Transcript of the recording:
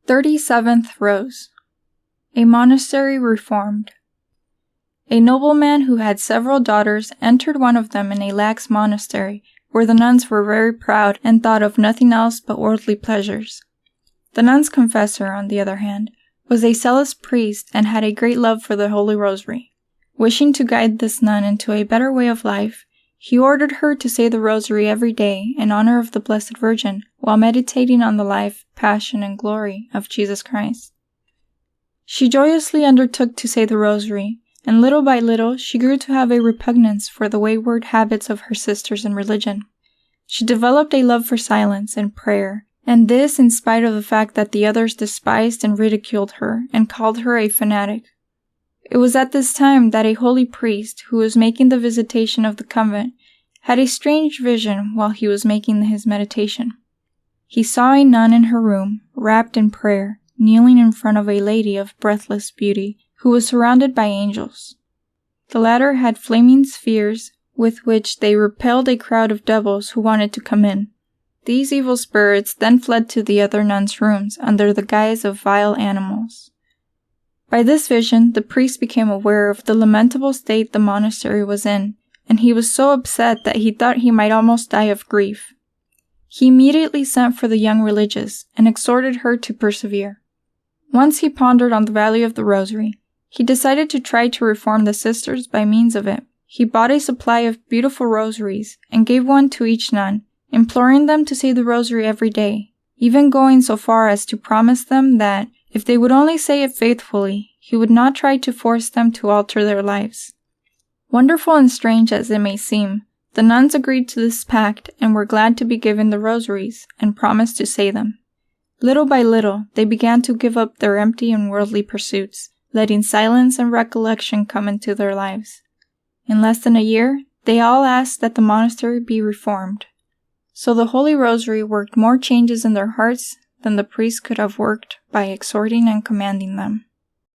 37th Rose. A Monastery Reformed. A nobleman who had several daughters entered one of them in a lax monastery, where the nuns were very proud and thought of nothing else but worldly pleasures. The nun's confessor, on the other hand, was a zealous priest and had a great love for the Holy Rosary. Wishing to guide this nun into a better way of life, he ordered her to say the Rosary every day in honor of the Blessed Virgin, while meditating on the life, passion, and glory of Jesus Christ. She joyously undertook to say the Rosary, and little by little she grew to have a repugnance for the wayward habits of her sisters in religion. She developed a love for silence and prayer, and this in spite of the fact that the others despised and ridiculed her and called her a fanatic. It was at this time that a holy priest, who was making the visitation of the convent, had a strange vision while he was making his meditation. He saw a nun in her room, wrapped in prayer, kneeling in front of a lady of breathless beauty, who was surrounded by angels. The latter had flaming spheres, with which they repelled a crowd of devils who wanted to come in. These evil spirits then fled to the other nuns' rooms under the guise of vile animals. By this vision, the priest became aware of the lamentable state the monastery was in, and he was so upset that he thought he might almost die of grief. He immediately sent for the young religious and exhorted her to persevere. Once he pondered on the value of the Rosary. He decided to try to reform the sisters by means of it. He bought a supply of beautiful rosaries and gave one to each nun, imploring them to say the Rosary every day, even going so far as to promise them that, if they would only say it faithfully, he would not try to force them to alter their lives. Wonderful and strange as it may seem, the nuns agreed to this pact and were glad to be given the rosaries and promised to say them. Little by little, they began to give up their empty and worldly pursuits, letting silence and recollection come into their lives. In less than a year, they all asked that the monastery be reformed. So the Holy Rosary worked more changes in their hearts than the priest could have worked by exhorting and commanding them.